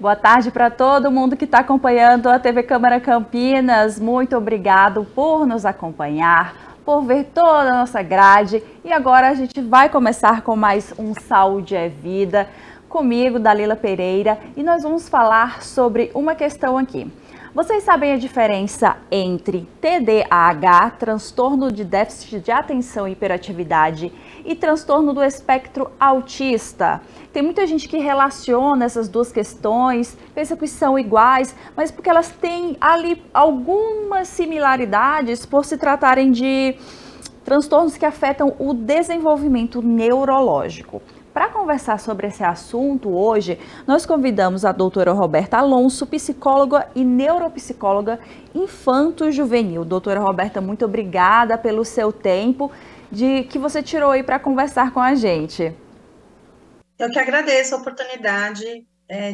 Boa tarde para todo mundo que está acompanhando a TV Câmara Campinas. Muito obrigado por nos acompanhar, por ver toda a nossa grade. E agora a gente vai começar com mais um Saúde é Vida, comigo, Dalila Pereira, e nós vamos falar sobre uma questão aqui. Vocês sabem a diferença entre TDAH, transtorno de déficit de atenção e hiperatividade, e transtorno do espectro autista? Tem muita gente que relaciona essas duas questões, pensa que são iguais, mas porque elas têm ali algumas similaridades por se tratarem de transtornos que afetam o desenvolvimento neurológico. Para conversar sobre esse assunto hoje, nós convidamos a doutora Roberta Alonso, psicóloga e neuropsicóloga infanto-juvenil. Doutora Roberta, muito obrigada pelo seu tempo que você tirou aí para conversar com a gente. Eu que agradeço a oportunidade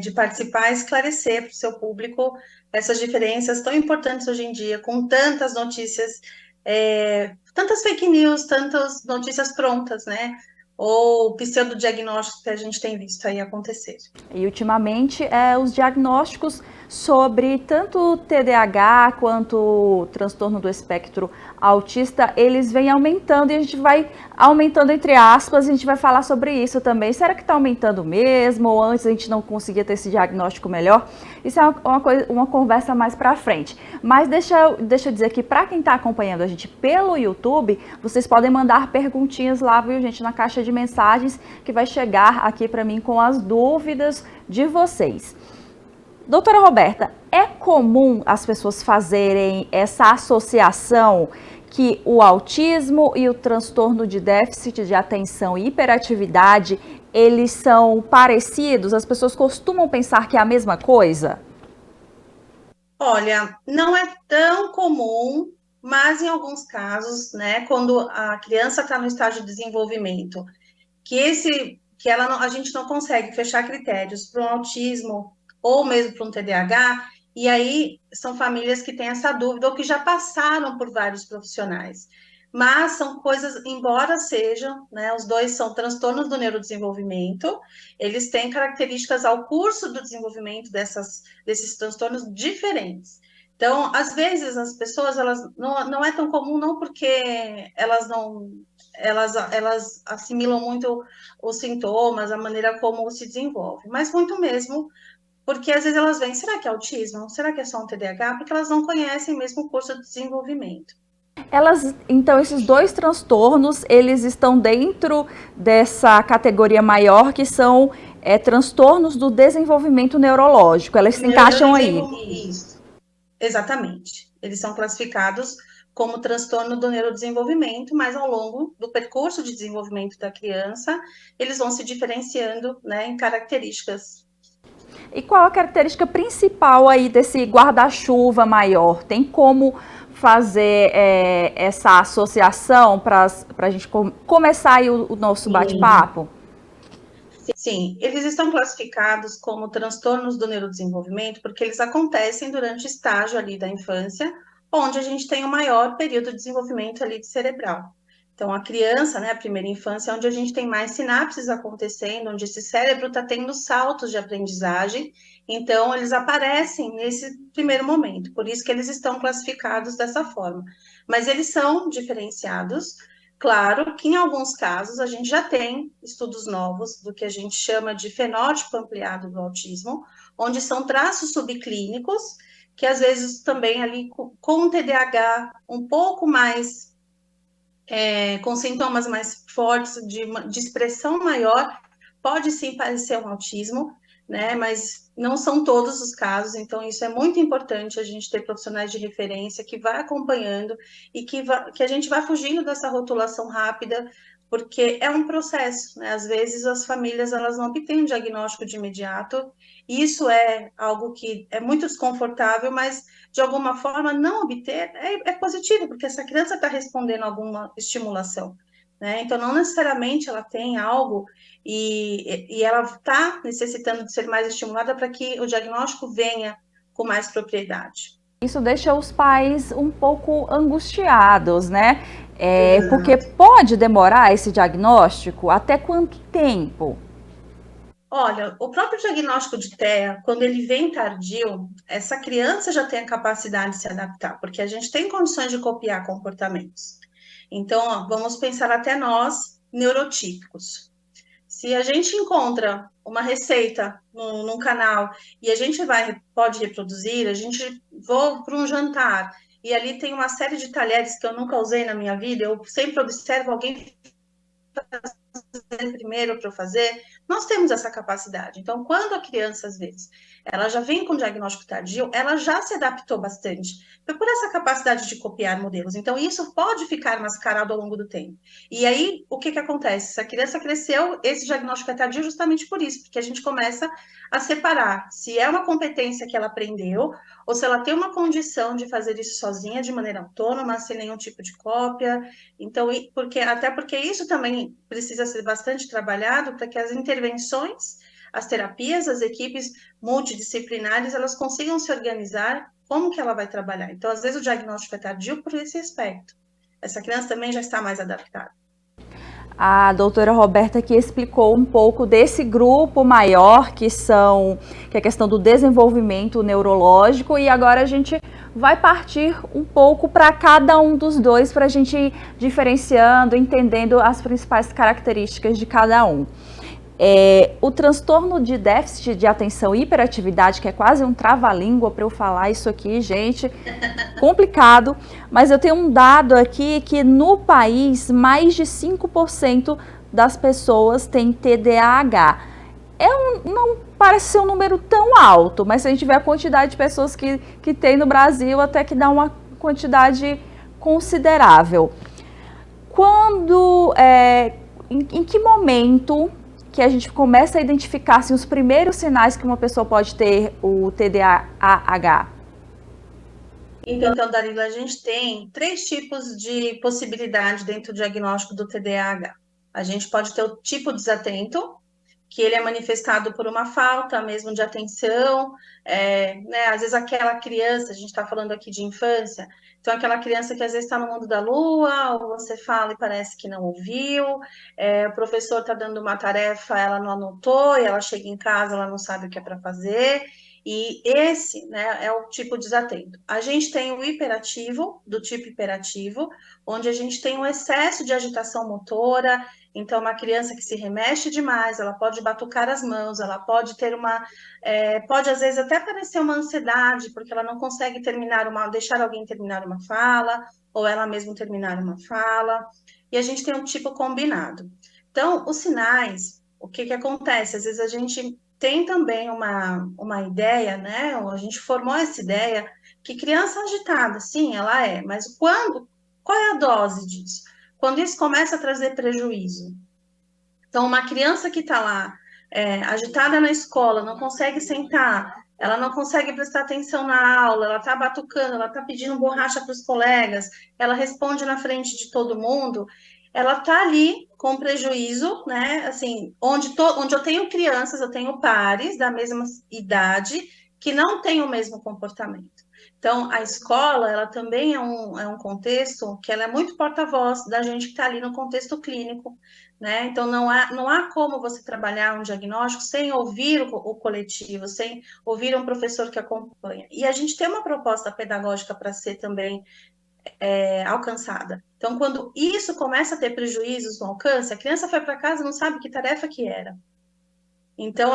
de participar e esclarecer para o seu público essas diferenças tão importantes hoje em dia, com tantas notícias, tantas fake news, tantas notícias prontas, né? Ou pseudodiagnósticos que a gente tem visto aí acontecer. E ultimamente os diagnósticos sobre tanto TDAH quanto transtorno do espectro autista, eles vêm aumentando e a gente vai aumentando entre aspas, a gente vai falar sobre isso também. Será que está aumentando mesmo ou antes a gente não conseguia ter esse diagnóstico melhor? Isso é uma conversa mais para frente. Mas deixa eu dizer que para quem está acompanhando a gente pelo YouTube, vocês podem mandar perguntinhas lá, viu, gente, na caixa de mensagens que vai chegar aqui para mim com as dúvidas de vocês. Doutora Roberta, é comum as pessoas fazerem essa associação que o autismo e o transtorno de déficit de atenção e hiperatividade, eles são parecidos? As pessoas costumam pensar que é a mesma coisa? Olha, não é tão comum, mas em alguns casos, né, quando a criança está no estágio de desenvolvimento, a gente não consegue fechar critérios para um autismo ou mesmo para um TDAH, e aí são famílias que têm essa dúvida ou que já passaram por vários profissionais. Mas são coisas, embora sejam, né, os dois são transtornos do neurodesenvolvimento, eles têm características ao curso do desenvolvimento desses transtornos diferentes. Então, às vezes, as pessoas, elas não é tão comum, não porque elas assimilam muito os sintomas, a maneira como se desenvolve, mas muito mesmo porque às vezes elas veem, será que é autismo? Será que é só um TDAH? Porque elas não conhecem mesmo o curso de desenvolvimento. Então, esses dois transtornos, eles estão dentro dessa categoria maior, que são transtornos do desenvolvimento neurológico. Elas se encaixam aí. Isso, exatamente. Eles são classificados como transtorno do neurodesenvolvimento, mas ao longo do percurso de desenvolvimento da criança, eles vão se diferenciando, né, em características. E qual a característica principal aí desse guarda-chuva maior? Tem como fazer essa associação para a gente começar aí o nosso bate-papo? Sim, eles estão classificados como transtornos do neurodesenvolvimento porque eles acontecem durante o estágio ali da infância, onde a gente tem o maior período de desenvolvimento ali de cerebral. Então, a criança, né, a primeira infância, é onde a gente tem mais sinapses acontecendo, onde esse cérebro está tendo saltos de aprendizagem, então eles aparecem nesse primeiro momento, por isso que eles estão classificados dessa forma. Mas eles são diferenciados. Claro que em alguns casos a gente já tem estudos novos do que a gente chama de fenótipo ampliado do autismo, onde são traços subclínicos que às vezes também ali com TDAH um pouco mais, com sintomas mais fortes, de expressão maior, pode sim parecer um autismo, né? Mas não são todos os casos, então isso é muito importante a gente ter profissionais de referência que vai acompanhando e que a gente vai fugindo dessa rotulação rápida, porque é um processo, né? Às vezes as famílias elas não obtêm um diagnóstico de imediato, e isso é algo que é muito desconfortável, mas de alguma forma não obter é positivo, porque essa criança está respondendo a alguma estimulação, né? Então não necessariamente ela tem algo e ela está necessitando de ser mais estimulada para que o diagnóstico venha com mais propriedade. Isso deixa os pais um pouco angustiados, né? Porque pode demorar esse diagnóstico? Até quanto tempo? Olha, o próprio diagnóstico de TEA, quando ele vem tardio, essa criança já tem a capacidade de se adaptar, porque a gente tem condições de copiar comportamentos. Então, ó, vamos pensar até nós, neurotípicos. Se a gente encontra uma receita num canal e a gente pode reproduzir, a gente vou para um jantar e ali tem uma série de talheres que eu nunca usei na minha vida, eu sempre observo alguém primeiro para eu fazer, nós temos essa capacidade. Então, quando a criança, às vezes, ela já vem com diagnóstico tardio, ela já se adaptou bastante por essa capacidade de copiar modelos. Então, isso pode ficar mascarado ao longo do tempo. E aí, o que que acontece? Se a criança cresceu, esse diagnóstico é tardio justamente por isso, porque a gente começa a separar se é uma competência que ela aprendeu ou se ela tem uma condição de fazer isso sozinha, de maneira autônoma, sem nenhum tipo de cópia. Então, até porque isso também precisa ser bastante trabalhado para que as intervenções, as terapias, as equipes multidisciplinares, elas consigam se organizar como que ela vai trabalhar. Então, às vezes o diagnóstico é tardio por esse aspecto. Essa criança também já está mais adaptada. A doutora Roberta aqui explicou um pouco desse grupo maior, que é a questão do desenvolvimento neurológico, e agora a gente vai partir um pouco para cada um dos dois, para a gente ir diferenciando, entendendo as principais características de cada um. O transtorno de déficit de atenção e hiperatividade, que é quase um trava-língua para eu falar isso aqui, gente, complicado, mas eu tenho um dado aqui que no país mais de 5% das pessoas têm TDAH. Não parece ser um número tão alto, mas se a gente vê a quantidade de pessoas que tem no Brasil, até que dá uma quantidade considerável. Em que momento que a gente começa a identificar assim, os primeiros sinais que uma pessoa pode ter o TDAH? Então, Dalila, a gente tem 3 tipos de possibilidade dentro do diagnóstico do TDAH. A gente pode ter o tipo desatento, que ele é manifestado por uma falta mesmo de atenção, né? Às vezes aquela criança, a gente está falando aqui de infância, então aquela criança que às vezes está no mundo da lua, ou você fala e parece que não ouviu, o professor está dando uma tarefa, ela não anotou, e ela chega em casa, ela não sabe o que é para fazer, e esse, né, é o tipo desatento. A gente tem o hiperativo, do tipo hiperativo, onde a gente tem um excesso de agitação motora. Então, uma criança que se remexe demais, ela pode batucar as mãos, ela pode ter pode às vezes até parecer uma ansiedade, porque ela não consegue deixar alguém terminar uma fala, ou ela mesma terminar uma fala. E a gente tem um tipo combinado. Então, os sinais, o que que acontece? Às vezes a gente tem também uma ideia, né? Ou a gente formou essa ideia que criança agitada, sim, ela é, mas qual é a dose disso? Quando isso começa a trazer prejuízo. Então, uma criança que está lá, agitada na escola, não consegue sentar, ela não consegue prestar atenção na aula, ela está batucando, ela está pedindo borracha para os colegas, ela responde na frente de todo mundo, ela está ali com prejuízo, né? Assim, onde eu tenho crianças, eu tenho pares da mesma idade que não têm o mesmo comportamento. Então, a escola, ela também é um contexto que ela é muito porta-voz da gente que está ali no contexto clínico, né? Então, não há como você trabalhar um diagnóstico sem ouvir o coletivo, sem ouvir um professor que acompanha. E a gente tem uma proposta pedagógica para ser também alcançada. Então, quando isso começa a ter prejuízos no alcance, a criança foi para casa e não sabe que tarefa que era. Então,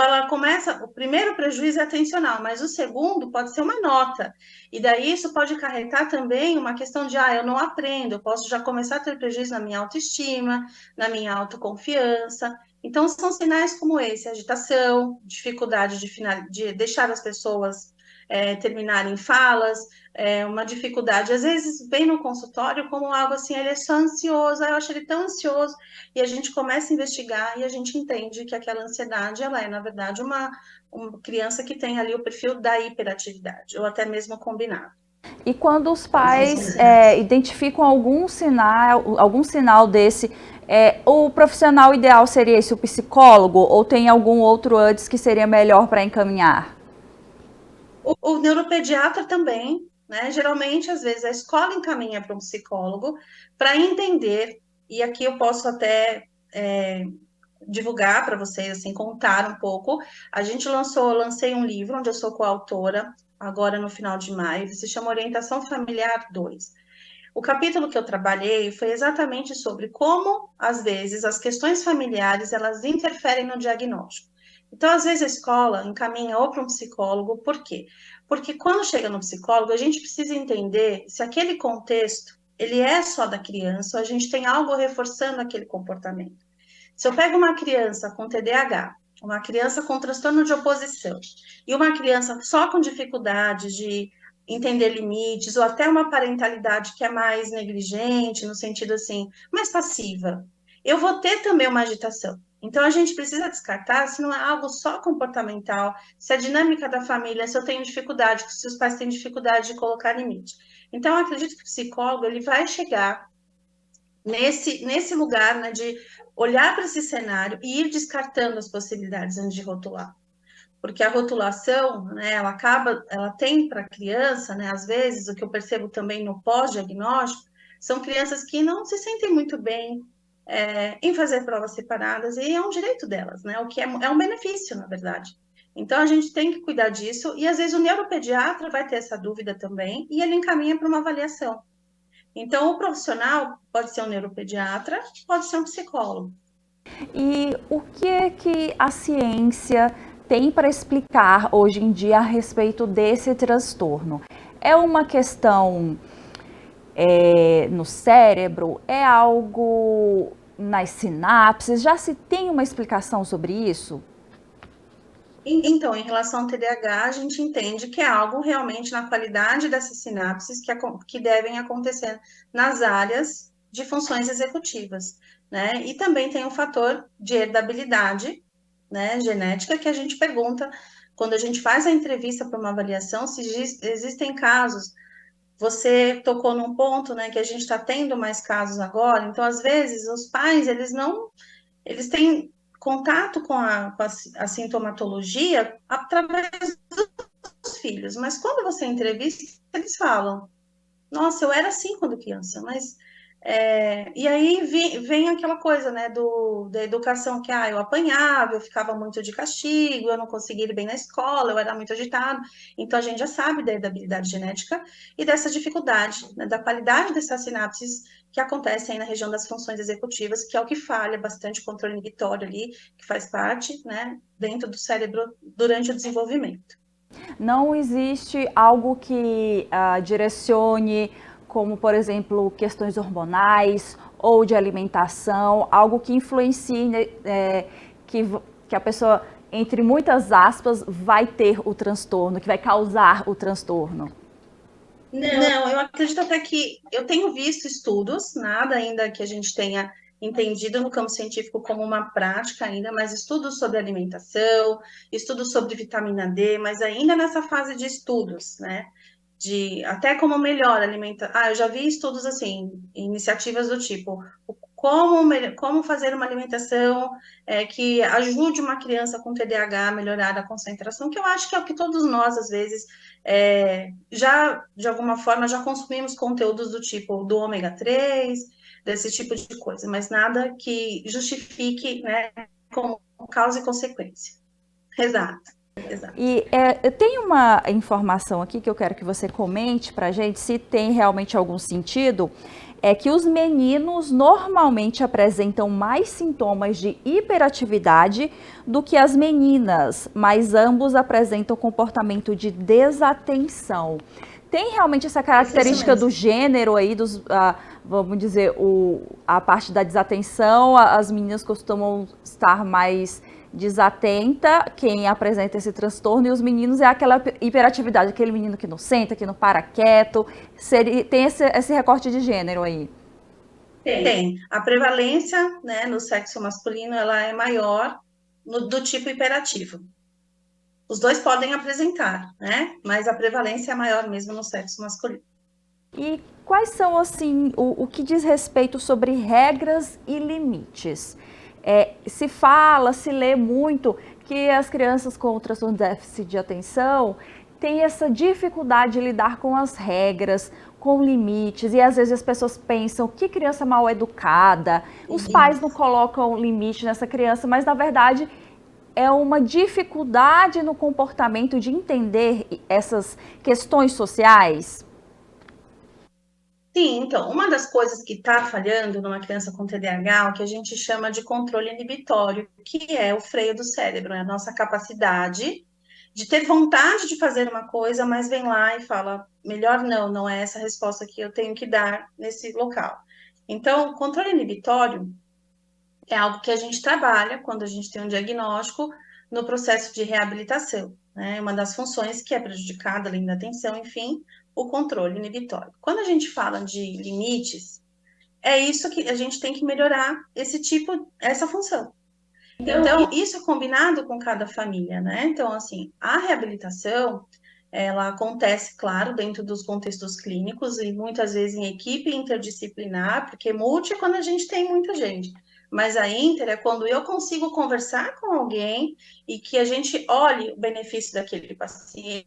o primeiro prejuízo é atencional, mas o segundo pode ser uma nota. E daí isso pode acarretar também uma questão de, eu não aprendo, eu posso já começar a ter prejuízo na minha autoestima, na minha autoconfiança. Então, são sinais como esse, agitação, dificuldade de deixar as pessoas terminarem falas, uma dificuldade. Às vezes, vem no consultório como algo assim, ele é só ansioso, eu acho ele tão ansioso, e a gente começa a investigar e a gente entende que aquela ansiedade, ela é, na verdade, uma criança que tem ali o perfil da hiperatividade, ou até mesmo combinado. E quando os pais identificam algum sinal desse, o profissional ideal seria esse, o psicólogo, ou tem algum outro antes que seria melhor para encaminhar? O neuropediatra também, né? Geralmente, às vezes, a escola encaminha para um psicólogo para entender, e aqui eu posso até divulgar para vocês, assim, contar um pouco. Lancei um livro onde eu sou coautora, agora no final de maio, ele se chama Orientação Familiar 2. O capítulo que eu trabalhei foi exatamente sobre como, às vezes, as questões familiares, elas interferem no diagnóstico. Então, às vezes, a escola encaminha ou para um psicólogo, por quê? Porque quando chega no psicólogo, a gente precisa entender se aquele contexto, ele é só da criança, ou a gente tem algo reforçando aquele comportamento. Se eu pego uma criança com TDAH, uma criança com transtorno de oposição, e uma criança só com dificuldade de entender limites, ou até uma parentalidade que é mais negligente, no sentido assim, mais passiva, eu vou ter também uma agitação. Então, a gente precisa descartar se não é algo só comportamental, se a dinâmica da família, se eu tenho dificuldade, se os pais têm dificuldade de colocar limite. Então, eu acredito que o psicólogo, ele vai chegar nesse lugar, né, de olhar para esse cenário e ir descartando as possibilidades antes de rotular. Porque a rotulação, né, ela tem para a criança, né, às vezes, o que eu percebo também no pós-diagnóstico, são crianças que não se sentem muito bem em fazer provas separadas, e é um direito delas, né, o que é um benefício, na verdade. Então, a gente tem que cuidar disso, e às vezes o neuropediatra vai ter essa dúvida também, e ele encaminha para uma avaliação. Então, o profissional pode ser um neuropediatra, pode ser um psicólogo. E o que é que a ciência tem para explicar hoje em dia a respeito desse transtorno? É uma questão no cérebro? É algo nas sinapses? Já se tem uma explicação sobre isso? Então, em relação ao TDAH, a gente entende que é algo realmente na qualidade dessas sinapses que devem acontecer nas áreas de funções executivas, né? E também tem um fator de herdabilidade, né, genética, que a gente pergunta, quando a gente faz a entrevista para uma avaliação, se existem casos. Você tocou num ponto, né, que a gente está tendo mais casos agora, então, às vezes, os pais, eles têm contato com a sintomatologia através dos filhos, mas quando você entrevista, eles falam, nossa, eu era assim quando criança, mas... e aí vem aquela coisa, né, da educação que, eu apanhava, eu ficava muito de castigo, eu não conseguia ir bem na escola, eu era muito agitado, então a gente já sabe da habilidade genética e dessa dificuldade, né, da qualidade dessas sinapses que acontecem aí na região das funções executivas, que é o que falha bastante o controle inibitório ali, que faz parte, né, dentro do cérebro durante o desenvolvimento. Não existe algo que direcione, como, por exemplo, questões hormonais ou de alimentação, algo que influencie, que a pessoa, entre muitas aspas, vai ter o transtorno, que vai causar o transtorno? Não, eu acredito até que eu tenho visto estudos, nada ainda que a gente tenha entendido no campo científico como uma prática ainda, mas estudos sobre alimentação, estudos sobre vitamina D, mas ainda nessa fase de estudos, né? De até como melhor alimentar. Eu já vi estudos assim, iniciativas do tipo como fazer uma alimentação que ajude uma criança com TDAH a melhorar a concentração, que eu acho que é o que todos nós, às vezes, já, de alguma forma, já consumimos conteúdos do tipo do ômega 3, desse tipo de coisa, mas nada que justifique, né, como causa e consequência. Exato. Exato. E tem uma informação aqui que eu quero que você comente para a gente, se tem realmente algum sentido, é que os meninos normalmente apresentam mais sintomas de hiperatividade do que as meninas, mas ambos apresentam comportamento de desatenção. Tem realmente essa característica do gênero aí, vamos dizer, a parte da desatenção, as meninas costumam estar mais desatenta, quem apresenta esse transtorno, e os meninos é aquela hiperatividade, aquele menino que não senta, que não para quieto. Tem esse recorte de gênero aí? Tem. A prevalência, né, no sexo masculino, ela é maior do tipo hiperativo. Os dois podem apresentar, né, mas a prevalência é maior mesmo no sexo masculino. E quais são, assim, o que diz respeito sobre regras e limites? Se lê muito que as crianças com transtorno de déficit de atenção têm essa dificuldade de lidar com as regras, com limites, e às vezes as pessoas pensam que criança mal educada, os pais não colocam limite nessa criança, mas na verdade é uma dificuldade no comportamento de entender essas questões sociais. Sim, então, uma das coisas que está falhando numa criança com TDAH, o que a gente chama de controle inibitório, que é o freio do cérebro, é a nossa capacidade de ter vontade de fazer uma coisa, mas vem lá e fala, melhor não, não é essa a resposta que eu tenho que dar nesse local. Então, o controle inibitório é algo que a gente trabalha quando a gente tem um diagnóstico no processo de reabilitação, né? Uma das funções que é prejudicada, além da atenção, enfim, o controle inibitório. Quando a gente fala de limites, é isso que a gente tem que melhorar esse tipo, essa função. Então, isso é combinado com cada família, né? Então, assim, a reabilitação, ela acontece, claro, dentro dos contextos clínicos e muitas vezes em equipe interdisciplinar, porque multi é quando a gente tem muita gente. Mas a inter é quando eu consigo conversar com alguém e que a gente olhe o benefício daquele paciente,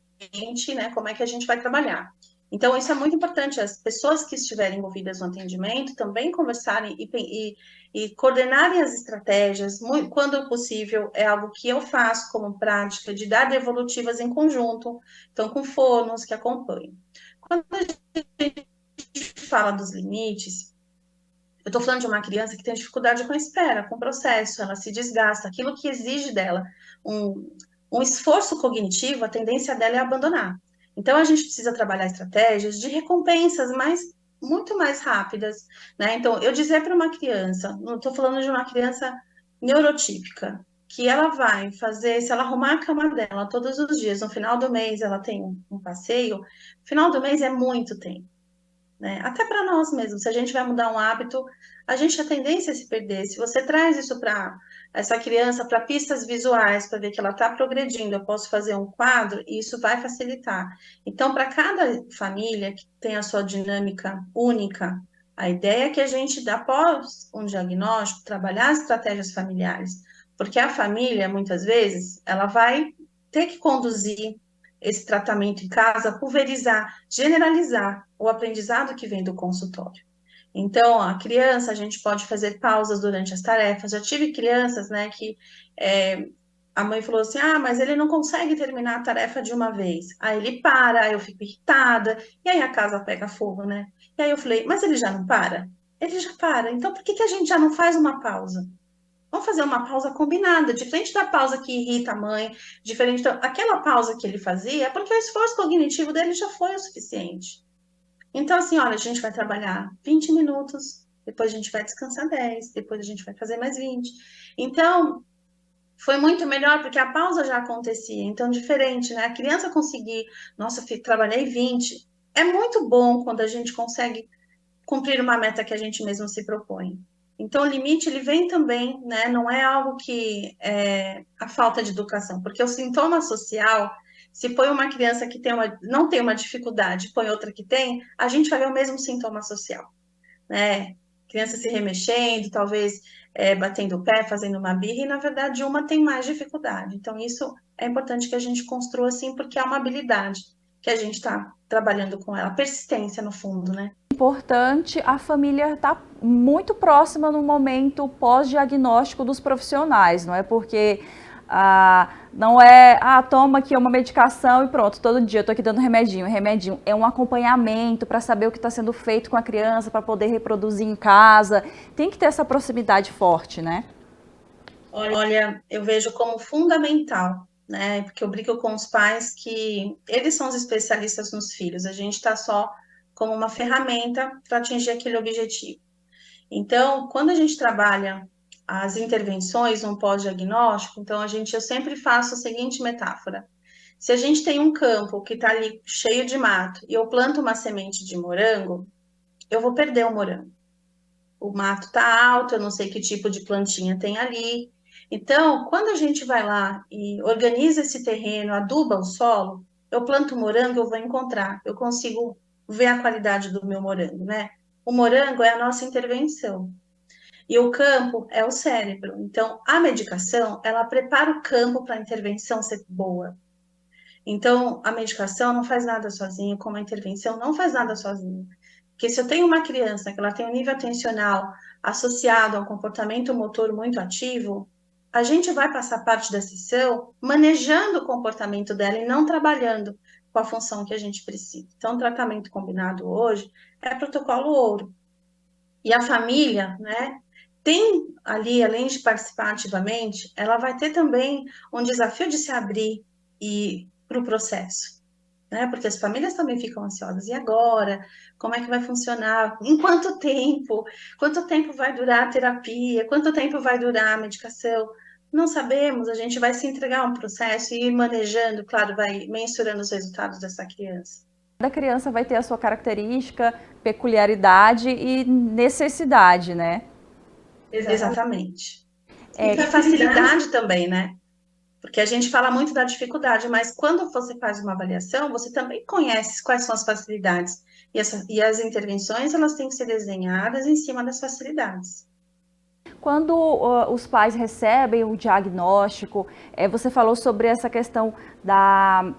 né? Como é que a gente vai trabalhar. Então, isso é muito importante. As pessoas que estiverem envolvidas no atendimento também conversarem e coordenarem as estratégias, quando possível, é algo que eu faço como prática de dar devolutivas em conjunto, então com fonos que acompanham. Quando a gente fala dos limites, eu estou falando de uma criança que tem dificuldade com a espera, com o processo, ela se desgasta, aquilo que exige dela um esforço cognitivo, a tendência dela é abandonar. Então, a gente precisa trabalhar estratégias de recompensas muito mais rápidas, né? Então, eu dizer para uma criança, não estou falando de uma criança neurotípica, que ela vai fazer, se ela arrumar a cama dela todos os dias, no final do mês ela tem um passeio, final do mês é muito tempo, né? Até para nós mesmos, se a gente vai mudar um hábito, a gente tem a tendência a se perder. Se você traz isso para essa criança, para pistas visuais, para ver que ela está progredindo, eu posso fazer um quadro, e isso vai facilitar. Então, para cada família que tem a sua dinâmica única, a ideia é que a gente, após um diagnóstico, trabalhar as estratégias familiares, porque a família, muitas vezes, ela vai ter que conduzir esse tratamento em casa, pulverizar, generalizar o aprendizado que vem do consultório. Então, a criança, a gente pode fazer pausas durante as tarefas. Já tive crianças, né, que a mãe falou assim: ah, mas ele não consegue terminar a tarefa de uma vez. Aí ele para, aí eu fico irritada, e aí a casa pega fogo, né? E aí eu falei: mas ele já não para? Ele já para. Então, por que que a gente já não faz uma pausa? Vamos fazer uma pausa combinada, diferente da pausa que irrita a mãe, diferente daquela pausa que ele fazia, é porque o esforço cognitivo dele já foi o suficiente. Então, assim, olha, a gente vai trabalhar 20 minutos, depois a gente vai descansar 10, depois a gente vai fazer mais 20. Então, foi muito melhor porque a pausa já acontecia. Então, diferente, né? A criança conseguir, nossa, trabalhei 20. É muito bom quando a gente consegue cumprir uma meta que a gente mesmo se propõe. Então, o limite, ele vem também, né? Não é algo que é a falta de educação, porque o sintoma social, se põe uma criança que não tem uma dificuldade, põe outra que tem, a gente vai ver o mesmo sintoma social, né? Criança se remexendo, talvez batendo o pé, fazendo uma birra, e na verdade uma tem mais dificuldade. Então, isso é importante que a gente construa assim, porque é uma habilidade que a gente está trabalhando com ela, persistência no fundo, né? Importante a família estar muito próxima no momento pós-diagnóstico dos profissionais, não é porque não é, toma aqui uma medicação e pronto, todo dia eu tô aqui dando remedinho, remedinho. É um acompanhamento para saber o que está sendo feito com a criança, para poder reproduzir em casa. Tem que ter essa proximidade forte, né? Olha, eu vejo como fundamental, né? Porque eu brinco com os pais que eles são os especialistas nos filhos, a gente está só como uma ferramenta para atingir aquele objetivo. Então, quando a gente trabalha as intervenções no pós-diagnóstico, então eu sempre faço a seguinte metáfora. Se a gente tem um campo que está ali cheio de mato e eu planto uma semente de morango, eu vou perder o morango. O mato está alto, eu não sei que tipo de plantinha tem ali. Então, quando a gente vai lá e organiza esse terreno, aduba o solo, eu planto morango, eu vou encontrar, eu consigo ver a qualidade do meu morango, né? O morango é a nossa intervenção. E o campo é o cérebro. Então, a medicação, ela prepara o campo para a intervenção ser boa. Então, a medicação não faz nada sozinha, como a intervenção não faz nada sozinha. Porque se eu tenho uma criança que ela tem um nível atencional associado a um comportamento motor muito ativo, a gente vai passar parte da sessão manejando o comportamento dela e não trabalhando com a função que a gente precisa. Então, o tratamento combinado hoje é protocolo ouro. E a família, né, tem ali, além de participar ativamente, ela vai ter também um desafio de se abrir e para o processo, né? Porque as famílias também ficam ansiosas. E agora? Como é que vai funcionar? Em quanto tempo? Quanto tempo vai durar a terapia? Quanto tempo vai durar a medicação? Não sabemos, a gente vai se entregar a um processo e ir manejando, claro, vai mensurando os resultados dessa criança. Cada criança vai ter a sua característica, peculiaridade e necessidade, né? Exatamente. E É, facilidade também, né? Porque a gente fala muito da dificuldade, mas quando você faz uma avaliação, você também conhece quais são as facilidades. E as intervenções, elas têm que ser desenhadas em cima das facilidades. quando os pais recebem o diagnóstico, você falou sobre essa questão da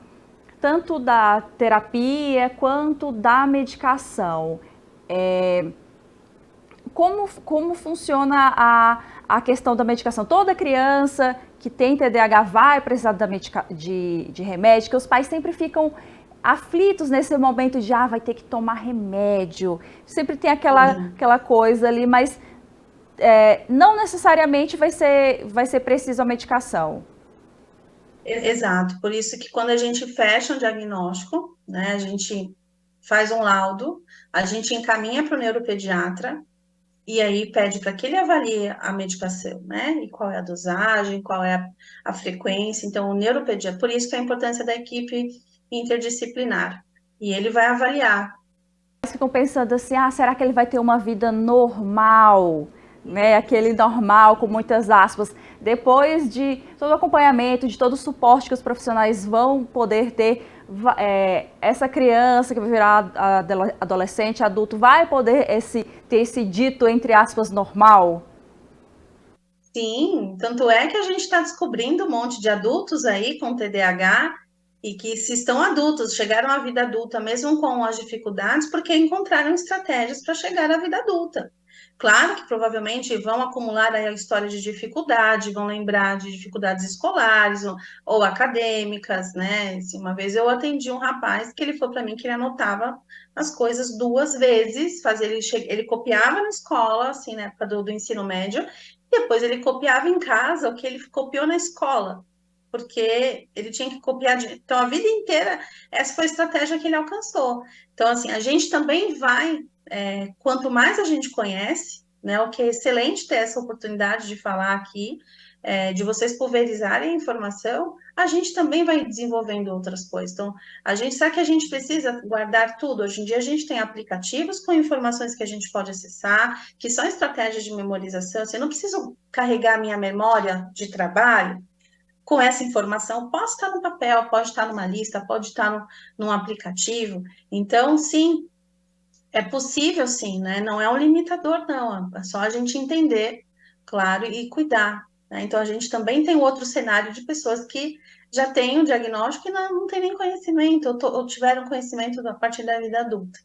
tanto da terapia quanto da medicação. Como funciona a questão da medicação? Toda criança que tem TDAH vai precisar de remédio, que os pais sempre ficam aflitos nesse momento de, vai ter que tomar remédio. Sempre tem aquela coisa ali, mas não necessariamente vai ser preciso a medicação. Exato. Por isso que quando a gente fecha um diagnóstico, né, a gente faz um laudo, a gente encaminha para o neuropediatra e aí pede para que ele avalie a medicação, né? E qual é a dosagem, qual é a frequência. Então, o neuropediatra, por isso que a importância da equipe interdisciplinar. E ele vai avaliar. Ficam pensando assim, será que ele vai ter uma vida normal? Né, aquele normal, com muitas aspas, depois de todo o acompanhamento, de todo o suporte que os profissionais vão poder ter, essa criança que vai virar adolescente, adulto, vai poder ter esse dito, entre aspas, normal? Sim, tanto é que a gente está descobrindo um monte de adultos aí com TDAH e que se estão adultos, chegaram à vida adulta, mesmo com as dificuldades, porque encontraram estratégias para chegar à vida adulta. Claro que provavelmente vão acumular aí a história de dificuldade, vão lembrar de dificuldades escolares ou acadêmicas, né? Assim, uma vez eu atendi um rapaz que ele falou para mim que ele anotava as coisas duas vezes, ele copiava na escola, assim, na época do ensino médio, e depois ele copiava em casa o que ele copiou na escola, porque ele tinha que copiar. Então, a vida inteira, essa foi a estratégia que ele alcançou. Então, assim, a gente também vai, quanto mais a gente conhece, né, o que é excelente ter essa oportunidade de falar aqui, de vocês pulverizarem a informação, a gente também vai desenvolvendo outras coisas. Então, será que a gente precisa guardar tudo? Hoje em dia a gente tem aplicativos com informações que a gente pode acessar, que são estratégias de memorização. Assim, eu não preciso carregar minha memória de trabalho com essa informação. Pode estar no papel, pode estar numa lista, pode estar num aplicativo. Então, sim, é possível sim, né? Não é um limitador, não. É só a gente entender, claro, e cuidar, né? Então, a gente também tem outro cenário de pessoas que já têm o diagnóstico e não têm nem conhecimento, ou tiveram conhecimento a partir da vida adulta.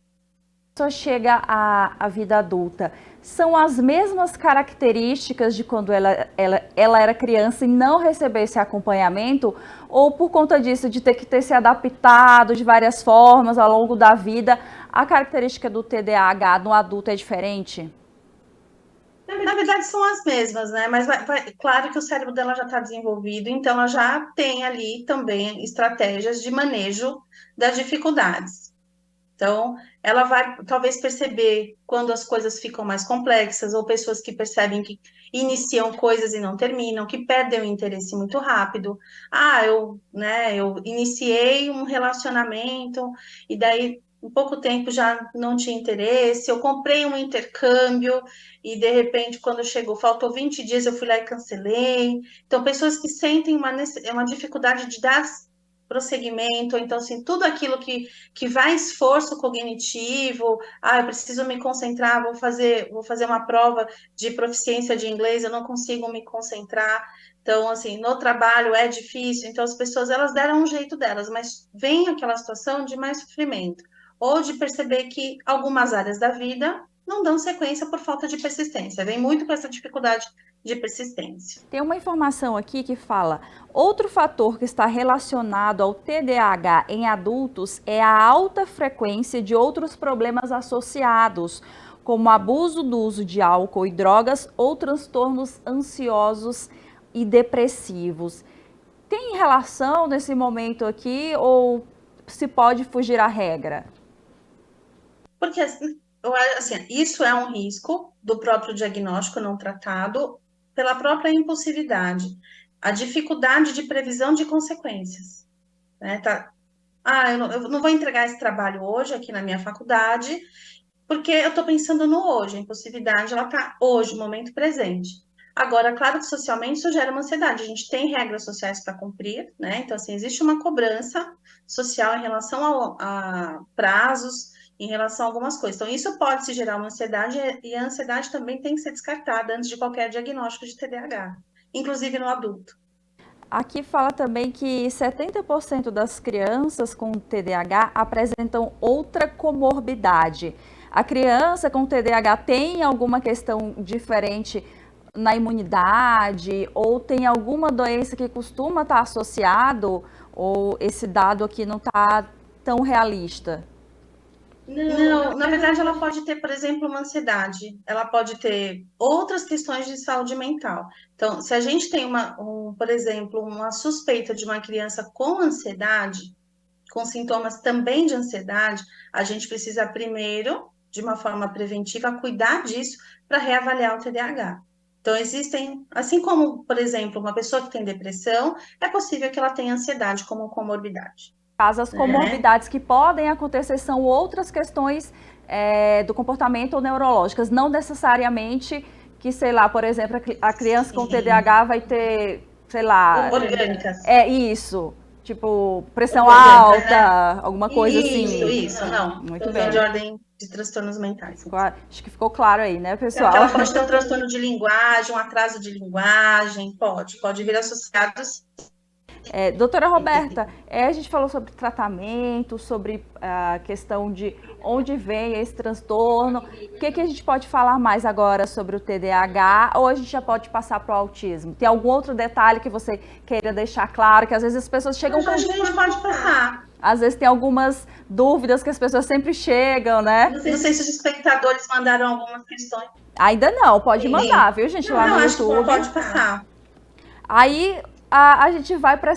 Pessoa chega à vida adulta, são as mesmas características de quando ela era criança e não recebeu esse acompanhamento? Ou por conta disso, de ter que ter se adaptado de várias formas ao longo da vida, a característica do TDAH no adulto é diferente? Na verdade, são as mesmas, né? Mas claro que o cérebro dela já está desenvolvido, então ela já tem ali também estratégias de manejo das dificuldades. Então, ela vai talvez perceber quando as coisas ficam mais complexas, ou pessoas que percebem que iniciam coisas e não terminam, que perdem o interesse muito rápido. Eu iniciei um relacionamento e daí em pouco tempo já não tinha interesse. Eu comprei um intercâmbio e de repente, quando chegou, faltou 20 dias, eu fui lá e cancelei. Então, pessoas que sentem uma dificuldade de dar prosseguimento, ou então assim, tudo aquilo que vai esforço cognitivo, eu preciso me concentrar, vou fazer uma prova de proficiência de inglês, eu não consigo me concentrar. Então, assim, no trabalho é difícil, então as pessoas, elas deram um jeito delas, mas vem aquela situação de mais sofrimento, ou de perceber que algumas áreas da vida não dão sequência por falta de persistência, vem muito com essa dificuldade de persistência. Tem uma informação aqui que fala: outro fator que está relacionado ao TDAH em adultos é a alta frequência de outros problemas associados, como abuso do uso de álcool e drogas ou transtornos ansiosos e depressivos. Tem relação nesse momento aqui ou se pode fugir à regra? Porque, assim, isso é um risco do próprio diagnóstico não tratado pela própria impulsividade, a dificuldade de previsão de consequências, né? Eu não vou entregar esse trabalho hoje aqui na minha faculdade, porque eu estou pensando no hoje, a impulsividade, ela está hoje, no momento presente. Agora, claro que socialmente isso gera uma ansiedade, a gente tem regras sociais para cumprir, né? Então, assim, existe uma cobrança social em relação a prazos, em relação a algumas coisas. Então, isso pode se gerar uma ansiedade, e a ansiedade também tem que ser descartada antes de qualquer diagnóstico de TDAH, inclusive no adulto. Aqui fala também que 70% das crianças com TDAH apresentam outra comorbidade. A criança com TDAH tem alguma questão diferente na imunidade ou tem alguma doença que costuma estar associado, ou esse dado aqui não está tão realista? Não, na verdade, ela pode ter, por exemplo, uma ansiedade, ela pode ter outras questões de saúde mental. Então, se a gente tem por exemplo, uma suspeita de uma criança com ansiedade, com sintomas também de ansiedade, a gente precisa primeiro, de uma forma preventiva, cuidar disso para reavaliar o TDAH. Então, existem, assim como, por exemplo, uma pessoa que tem depressão, é possível que ela tenha ansiedade como comorbidade. Caso as comorbidades que podem acontecer são outras questões do comportamento ou neurológicas, não necessariamente que, sei lá, por exemplo, a criança com TDAH vai ter, sei lá... Orgânicas. É isso, tipo, pressão alta, alguma coisa assim. Isso, não. Muito bem. De ordem de transtornos mentais. Acho que ficou claro aí, né, pessoal? Ela pode ter um transtorno de linguagem, um atraso de linguagem, pode vir associados. Doutora Roberta, a gente falou sobre tratamento, sobre a questão de onde vem esse transtorno. O que a gente pode falar mais agora sobre o TDAH, ou a gente já pode passar para o autismo? Tem algum outro detalhe que você queira deixar claro, que às vezes as pessoas chegam com... A gente pode passar. Às vezes tem algumas dúvidas que as pessoas sempre chegam, né? Não sei se os espectadores mandaram algumas questões. Ainda não, pode mandar, viu, gente, lá no YouTube. Pode passar. Aí a gente vai para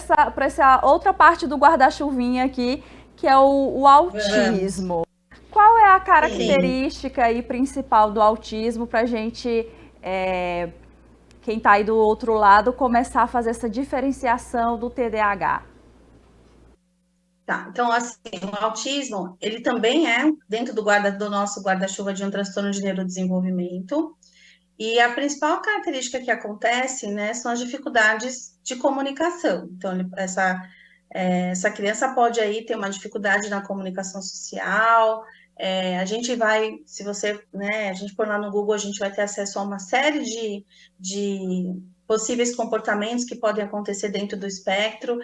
essa outra parte do guarda-chuvinha aqui, que é o autismo. Qual é a característica aí principal do autismo para a gente, quem está aí do outro lado, começar a fazer essa diferenciação do TDAH? Tá, então, assim, o autismo, ele também é dentro do nosso guarda-chuva de um transtorno de neurodesenvolvimento. E a principal característica que acontece, né, são as dificuldades de comunicação. Então, essa criança pode aí ter uma dificuldade na comunicação social. A gente vai, se você, né, a gente pôr lá no Google, a gente vai ter acesso a uma série de possíveis comportamentos que podem acontecer dentro do espectro.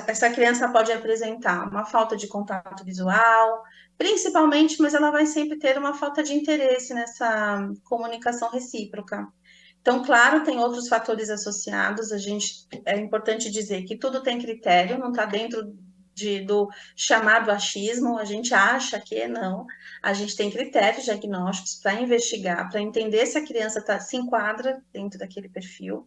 Essa criança pode apresentar uma falta de contato visual, principalmente, mas ela vai sempre ter uma falta de interesse nessa comunicação recíproca. Então, claro, tem outros fatores associados, é importante dizer que tudo tem critério, não está dentro do chamado achismo, a gente acha que não, a gente tem critérios diagnósticos para investigar, para entender se a criança se enquadra dentro daquele perfil,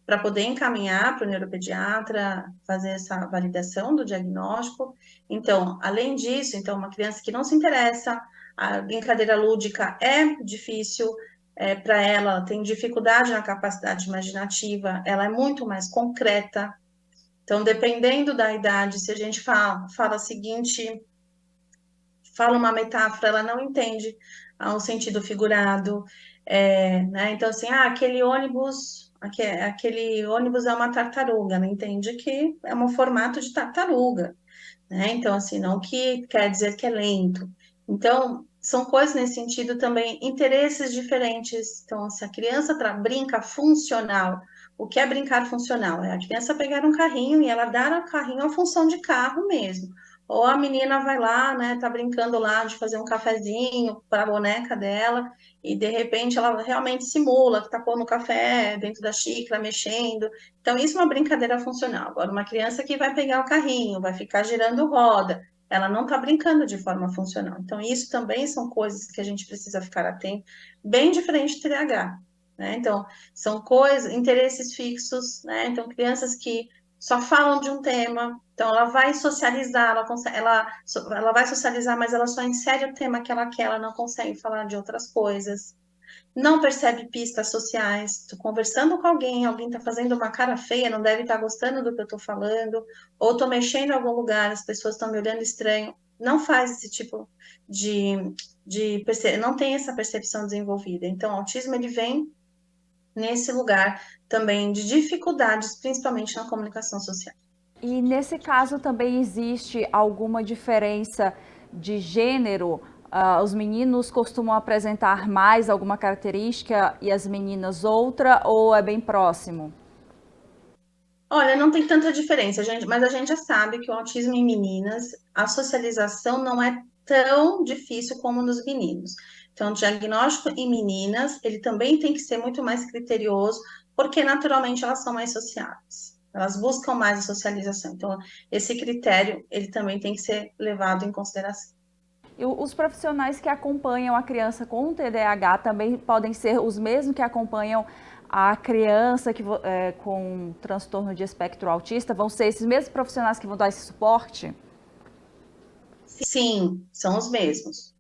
para poder encaminhar para o neuropediatra, fazer essa validação do diagnóstico. Então, além disso, então, uma criança que não se interessa, a brincadeira lúdica é difícil para ela, tem dificuldade na capacidade imaginativa, ela é muito mais concreta. Então, dependendo da idade, se a gente fala o seguinte, fala uma metáfora, ela não entende o sentido figurado, né? Então, assim, aquele ônibus é uma tartaruga, ela entende que é um formato de tartaruga, né? Então, assim, não que quer dizer que é lento. Então, são coisas nesse sentido também, interesses diferentes. Então, se a criança brinca funcional O que é brincar funcional? É a criança pegar um carrinho e ela dar ao carrinho a função de carro mesmo. Ou a menina vai lá, né, tá brincando lá de fazer um cafezinho para a boneca dela, e de repente ela realmente simula que tá pondo café dentro da xícara, mexendo. Então, isso é uma brincadeira funcional. Agora, uma criança que vai pegar o carrinho, vai ficar girando roda, ela não está brincando de forma funcional. Então, isso também são coisas que a gente precisa ficar atento, bem diferente do TDAH, né? Então, são coisas, interesses fixos, né? Então, crianças que só falam de um tema, então ela vai socializar, ela vai socializar, mas ela só insere o tema que ela quer, ela não consegue falar de outras coisas. Não percebe pistas sociais. Estou conversando com alguém, alguém está fazendo uma cara feia, não deve estar gostando do que eu estou falando, ou estou mexendo em algum lugar, as pessoas estão me olhando estranho. Não faz esse tipo não tem essa percepção desenvolvida. Então, o autismo ele vem nesse lugar também de dificuldades, principalmente na comunicação social. E nesse caso também existe alguma diferença de gênero? Os meninos costumam apresentar mais alguma característica e as meninas outra, ou é bem próximo? Olha, não tem tanta diferença, mas a gente já sabe que o autismo em meninas, a socialização não é tão difícil como nos meninos. Então, o diagnóstico em meninas, ele também tem que ser muito mais criterioso, porque naturalmente elas são mais sociáveis. Elas buscam mais a socialização. Então, esse critério, ele também tem que ser levado em consideração. E os profissionais que acompanham a criança com TDAH também podem ser os mesmos que acompanham a criança com transtorno de espectro autista? Vão ser esses mesmos profissionais que vão dar esse suporte? Sim, são os mesmos.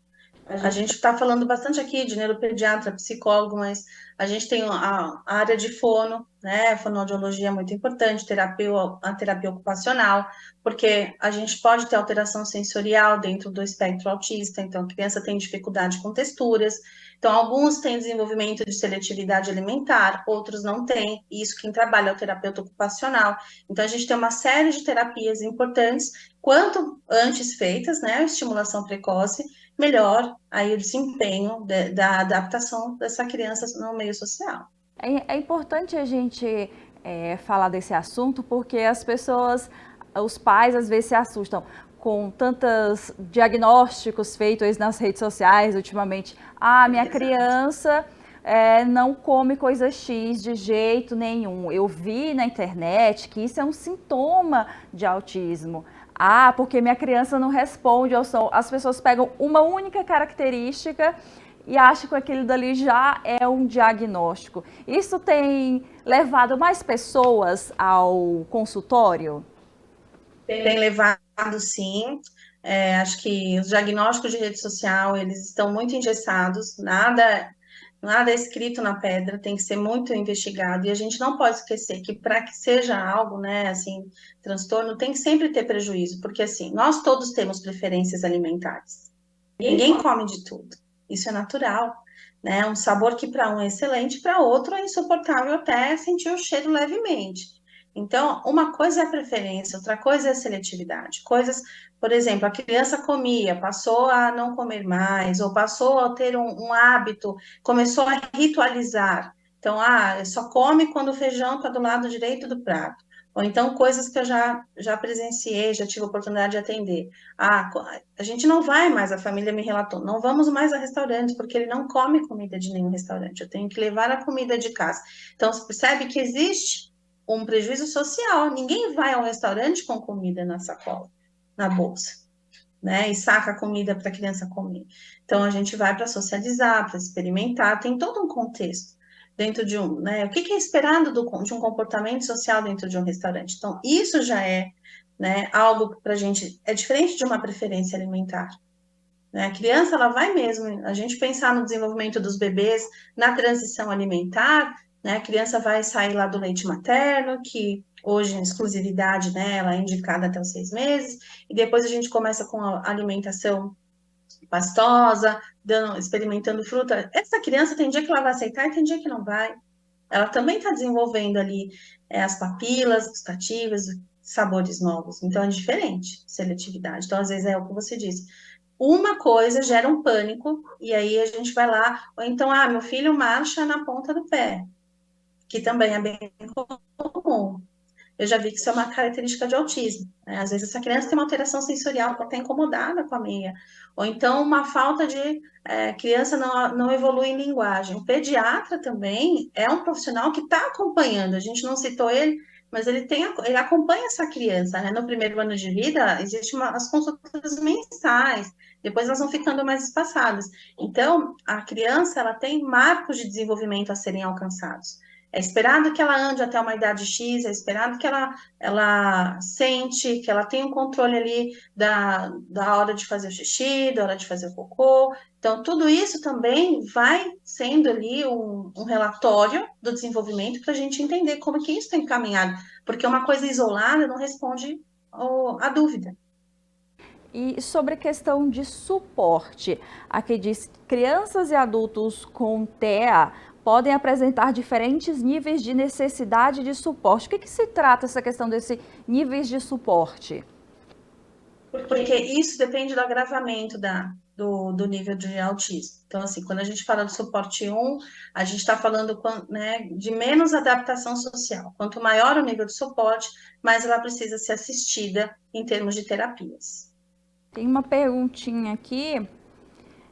A gente está falando bastante aqui de neuropediatra, psicólogo, mas a gente tem a área de fono, né? A fonoaudiologia é muito importante, a terapia ocupacional, porque a gente pode ter alteração sensorial dentro do espectro autista, então a criança tem dificuldade com texturas. Então, alguns têm desenvolvimento de seletividade alimentar, outros não têm. Isso quem trabalha é o terapeuta ocupacional. Então, a gente tem uma série de terapias importantes, quanto antes feitas, né? A estimulação precoce, melhor aí o desempenho da adaptação dessa criança no meio social. É importante a gente falar desse assunto porque as pessoas, os pais às vezes se assustam com tantos diagnósticos feitos nas redes sociais ultimamente. Ah, minha criança não come coisa X de jeito nenhum. Eu vi na internet que isso é um sintoma de autismo. Ah, porque minha criança não responde ao som. As pessoas pegam uma única característica e acham que aquilo dali já é um diagnóstico. Isso tem levado mais pessoas ao consultório? Tem levado, sim. Acho que os diagnósticos de rede social, eles estão muito engessados, nada é escrito na pedra, tem que ser muito investigado, e a gente não pode esquecer que para que seja algo, né, assim, transtorno, tem que sempre ter prejuízo, porque assim, nós todos temos preferências alimentares. Ninguém come de tudo. Isso é natural, né? Um sabor que para um é excelente, para outro é insuportável até sentir o cheiro levemente. Então, uma coisa é a preferência, outra coisa é a seletividade. Coisas, por exemplo, a criança comia, passou a não comer mais, ou passou a ter um hábito, começou a ritualizar. Então, só come quando o feijão está do lado direito do prato. Ou então, coisas que eu já presenciei, já tive a oportunidade de atender. A gente não vai mais, a família me relatou, não vamos mais a restaurantes, porque ele não come comida de nenhum restaurante, eu tenho que levar a comida de casa. Então, você percebe que existe um prejuízo social, ninguém vai ao restaurante com comida na sacola, na bolsa, né? E saca a comida para a criança comer. Então, a gente vai para socializar, para experimentar, tem todo um contexto dentro de né? O que é esperado de um comportamento social dentro de um restaurante? Então, isso já é, né, algo que para a gente é diferente de uma preferência alimentar. Né? A criança, ela vai mesmo, a gente pensar no desenvolvimento dos bebês, na transição alimentar, né? A criança vai sair lá do leite materno, que hoje em exclusividade, né, ela é indicada até os 6 meses, e depois a gente começa com a alimentação pastosa, experimentando fruta. Essa criança tem dia que ela vai aceitar e tem dia que não vai. Ela também está desenvolvendo ali as papilas gustativas, sabores novos. Então é diferente, seletividade. Então, às vezes, é o que você disse. Uma coisa gera um pânico, e aí a gente vai lá, ou então, meu filho marcha na ponta do pé. que também é bem comum. Eu já vi que isso é uma característica de autismo, né? Às vezes essa criança tem uma alteração sensorial, ela está incomodada com a meia, ou então uma falta de criança não evolui em linguagem. O pediatra também é um profissional que está acompanhando, a gente não citou ele, mas ele acompanha essa criança, né? No primeiro ano de vida, existem as consultas mensais, depois elas vão ficando mais espaçadas. Então, a criança, ela tem marcos de desenvolvimento a serem alcançados. É esperado que ela ande até uma idade X, é esperado que ela sente, que ela tenha um controle ali da hora de fazer o xixi, da hora de fazer o cocô. Então, tudo isso também vai sendo ali um relatório do desenvolvimento para a gente entender como que isso tem caminhado, porque uma coisa isolada não responde a dúvida. E sobre a questão de suporte, aqui diz que crianças e adultos com TEA podem apresentar diferentes níveis de necessidade de suporte. O que se trata essa questão desses níveis de suporte? Porque isso depende do agravamento do nível de autismo. Então, assim, quando a gente fala de suporte 1, a gente está falando, né, de menos adaptação social. Quanto maior o nível de suporte, mais ela precisa ser assistida em termos de terapias. Tem uma perguntinha aqui,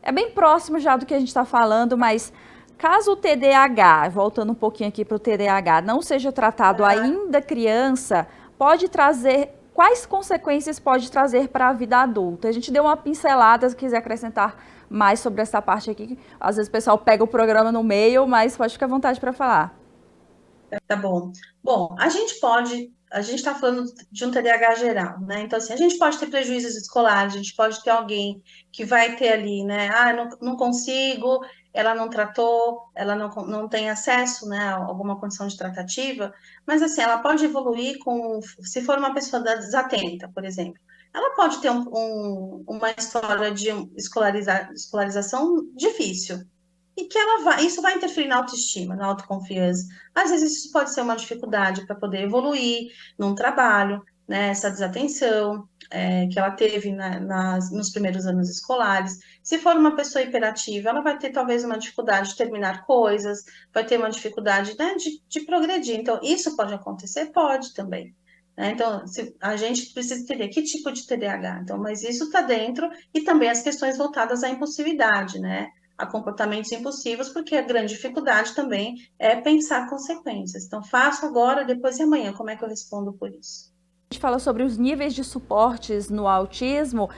é bem próximo já do que a gente está falando, mas caso o TDAH, voltando um pouquinho aqui para o TDAH, não seja tratado ainda criança, pode trazer, quais consequências pode trazer para a vida adulta? A gente deu uma pincelada, se quiser acrescentar mais sobre essa parte aqui, às vezes o pessoal pega o programa no meio, mas pode ficar à vontade para falar. Tá bom. Bom, a gente está falando de um TDAH geral, né? Então, assim, a gente pode ter prejuízos escolares, a gente pode ter alguém que vai ter ali, né? Ah, não consigo, ela não tratou, ela não tem acesso, né, a alguma condição de tratativa, mas, assim, ela pode evoluir se for uma pessoa desatenta, por exemplo. Ela pode ter uma história de escolarização difícil, e que isso vai interferir na autoestima, na autoconfiança. Às vezes isso pode ser uma dificuldade para poder evoluir num trabalho, né? Essa desatenção que ela teve nos primeiros anos escolares. Se for uma pessoa hiperativa, ela vai ter talvez uma dificuldade de terminar coisas, vai ter uma dificuldade, né, de progredir. Então, isso pode acontecer? Pode também. Né? Então, a gente precisa entender que tipo de TDAH. Então, mas isso está dentro e também as questões voltadas à impulsividade, né? A comportamentos impulsivos, porque a grande dificuldade também é pensar consequências. Então, faço agora, depois e amanhã, como é que eu respondo por isso? A gente fala sobre os níveis de suportes no autismo,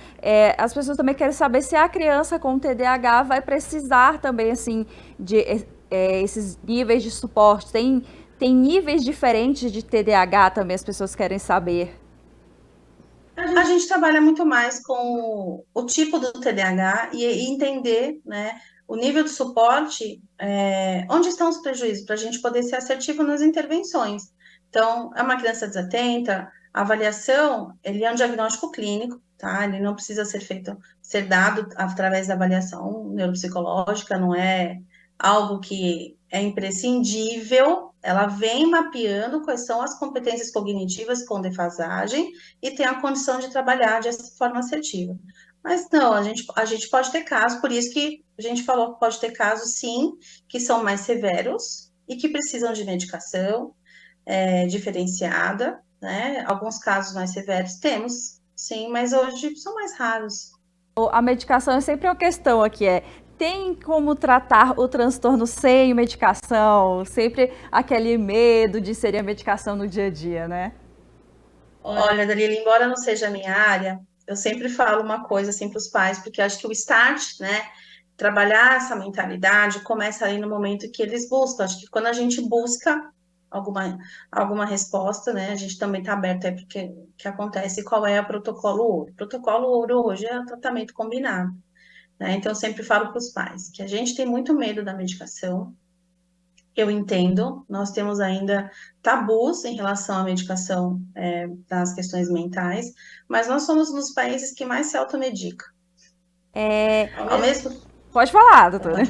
as pessoas também querem saber se a criança com TDAH vai precisar também, assim, de esses níveis de suporte. Tem níveis diferentes de TDAH também, as pessoas querem saber. A gente trabalha muito mais com o tipo do TDAH e entender, né, o nível de suporte, onde estão os prejuízos, para a gente poder ser assertivo nas intervenções. Então, é uma criança desatenta, a avaliação, ele é um diagnóstico clínico, tá? Ele não precisa ser dado através da avaliação neuropsicológica, não é algo que é imprescindível, ela vem mapeando quais são as competências cognitivas com defasagem e tem a condição de trabalhar de forma assertiva. Mas não, a gente pode ter casos, por isso que a gente falou que pode ter casos, sim, que são mais severos e que precisam de medicação diferenciada, né? Alguns casos mais severos temos, sim, mas hoje são mais raros. A medicação é sempre uma questão aqui, tem como tratar o transtorno sem medicação? Sempre aquele medo de ser a medicação no dia a dia, né? Olha, Dalila, embora não seja a minha área, eu sempre falo uma coisa assim para os pais, porque acho que o start, né, trabalhar essa mentalidade começa ali no momento que eles buscam. Acho que quando a gente busca alguma resposta, né, a gente também está aberto aí porque que acontece qual é o protocolo ouro. O protocolo ouro hoje é o tratamento combinado, né? Então eu sempre falo para os pais que a gente tem muito medo da medicação. Eu entendo, nós temos ainda tabus em relação à medicação das questões mentais, mas nós somos um dos países que mais se automedica. Ao mesmo, Pode falar, doutora.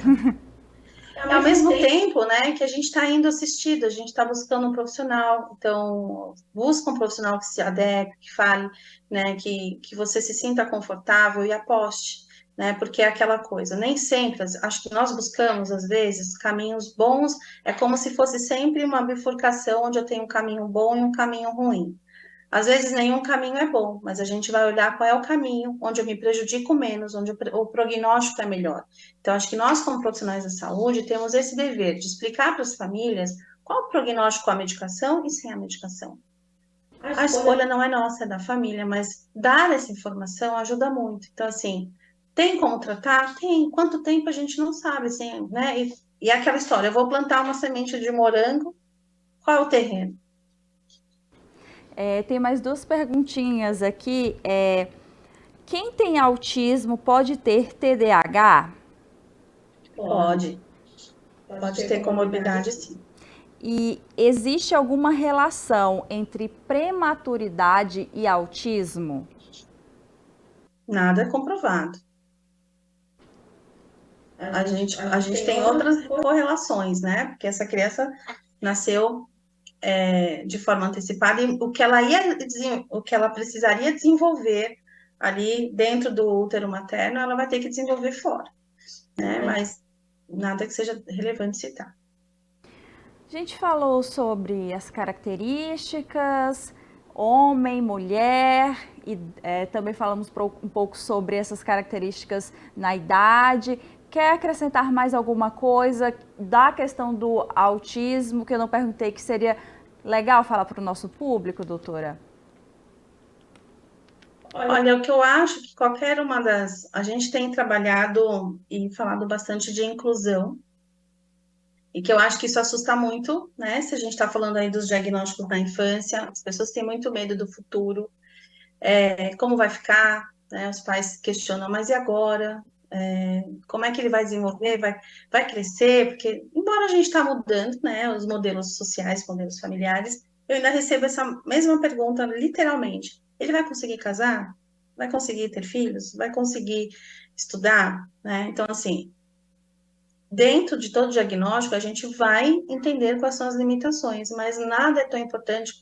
ao mesmo tempo, né, que a gente está indo assistido, a gente está buscando um profissional, então busca um profissional que se adeque, que fale, né, que você se sinta confortável e aposte. né? Porque é aquela coisa, nem sempre, acho que nós buscamos, às vezes, caminhos bons, é como se fosse sempre uma bifurcação onde eu tenho um caminho bom e um caminho ruim. Às vezes nenhum caminho é bom, mas a gente vai olhar qual é o caminho onde eu me prejudico menos, onde o prognóstico é melhor. Então, acho que nós, como profissionais da saúde, temos esse dever de explicar para as famílias qual o prognóstico com a medicação e sem a medicação. A escolha não é nossa, é da família, mas dar essa informação ajuda muito. Então, assim, tem como tratar? Tem. Quanto tempo a gente não sabe, assim, né? E é aquela história, eu vou plantar uma semente de morango, qual é o terreno? Tem mais duas perguntinhas aqui. Quem tem autismo pode ter TDAH? Pode. Pode ter comorbidade, sim. E existe alguma relação entre prematuridade e autismo? Nada é comprovado. A gente tem outras correlações, né? Porque essa criança nasceu de forma antecipada e o que ela precisaria desenvolver ali dentro do útero materno, ela vai ter que desenvolver fora, né? Mas nada que seja relevante citar. A gente falou sobre as características, homem, mulher, e também falamos um pouco sobre essas características na idade. Quer acrescentar mais alguma coisa da questão do autismo, que eu não perguntei, que seria legal falar para o nosso público, doutora? Olha, o que eu acho que qualquer uma das. A gente tem trabalhado e falado bastante de inclusão, e que eu acho que isso assusta muito, né? Se a gente está falando aí dos diagnósticos na infância, as pessoas têm muito medo do futuro, como vai ficar, né? Os pais questionam, mas e agora? Como é que ele vai desenvolver? Vai crescer? Porque, embora a gente está mudando, né? Os modelos sociais, modelos familiares, eu ainda recebo essa mesma pergunta, literalmente. Ele vai conseguir casar? Vai conseguir ter filhos? Vai conseguir estudar? Né? Então, assim, dentro de todo diagnóstico, a gente vai entender quais são as limitações, mas nada é tão importante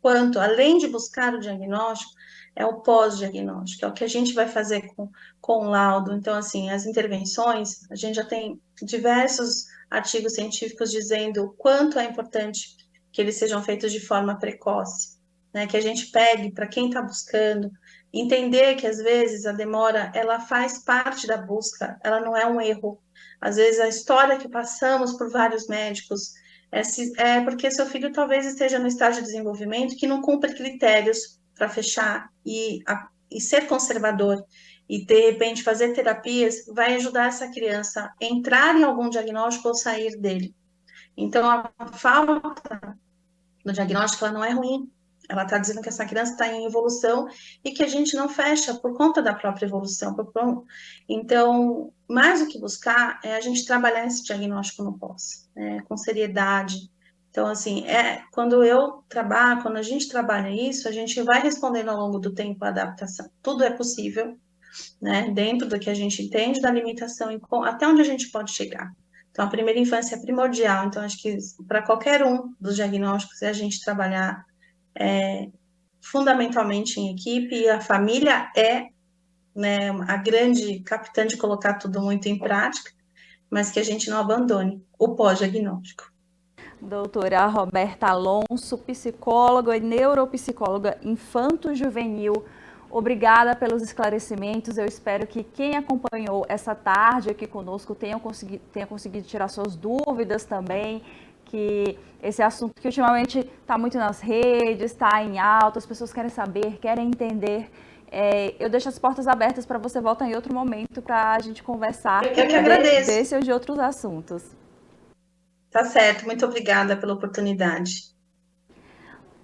quanto além de buscar o diagnóstico, é o pós-diagnóstico, é o que a gente vai fazer com o laudo. Então, assim, as intervenções, a gente já tem diversos artigos científicos dizendo o quanto é importante que eles sejam feitos de forma precoce, né? Que a gente pegue para quem está buscando, entender que às vezes a demora, ela faz parte da busca, ela não é um erro. Às vezes a história que passamos por vários médicos é porque seu filho talvez esteja no estágio de desenvolvimento que não cumpre critérios para fechar e ser conservador e de repente fazer terapias vai ajudar essa criança a entrar em algum diagnóstico ou sair dele. Então a falta no diagnóstico ela não é ruim, ela está dizendo que essa criança está em evolução e que a gente não fecha por conta da própria evolução. Então, mais do que buscar, é a gente trabalhar esse diagnóstico no pós, né, com seriedade. Então, assim, quando a gente trabalha isso, a gente vai respondendo ao longo do tempo a adaptação. Tudo é possível, né, dentro do que a gente entende da limitação e até onde a gente pode chegar. Então, a primeira infância é primordial. Então, acho que para qualquer um dos diagnósticos é a gente trabalhar fundamentalmente em equipe, e a família é, né, a grande capitã de colocar tudo muito em prática, mas que a gente não abandone o pós-diagnóstico. Doutora Roberta Alonso, psicóloga e neuropsicóloga infanto-juvenil, obrigada pelos esclarecimentos. Eu espero que quem acompanhou essa tarde aqui conosco tenha conseguido tirar suas dúvidas também, que esse assunto que ultimamente está muito nas redes, está em alta, as pessoas querem saber, querem entender. Eu deixo as portas abertas para você voltar em outro momento para a gente conversar. Eu que agradeço. Desse ou de outros assuntos. Tá certo, muito obrigada pela oportunidade.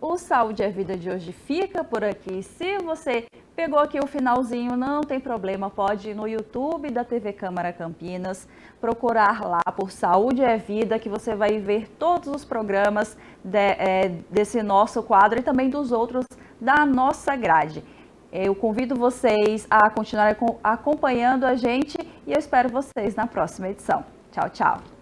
O Saúde é Vida de hoje fica por aqui. Se você pegou aqui o finalzinho, não tem problema, pode ir no YouTube da TV Câmara Campinas, procurar lá por Saúde é Vida, que você vai ver todos os programas desse nosso quadro e também dos outros da nossa grade. Eu convido vocês a continuarem acompanhando a gente e eu espero vocês na próxima edição. Tchau, tchau!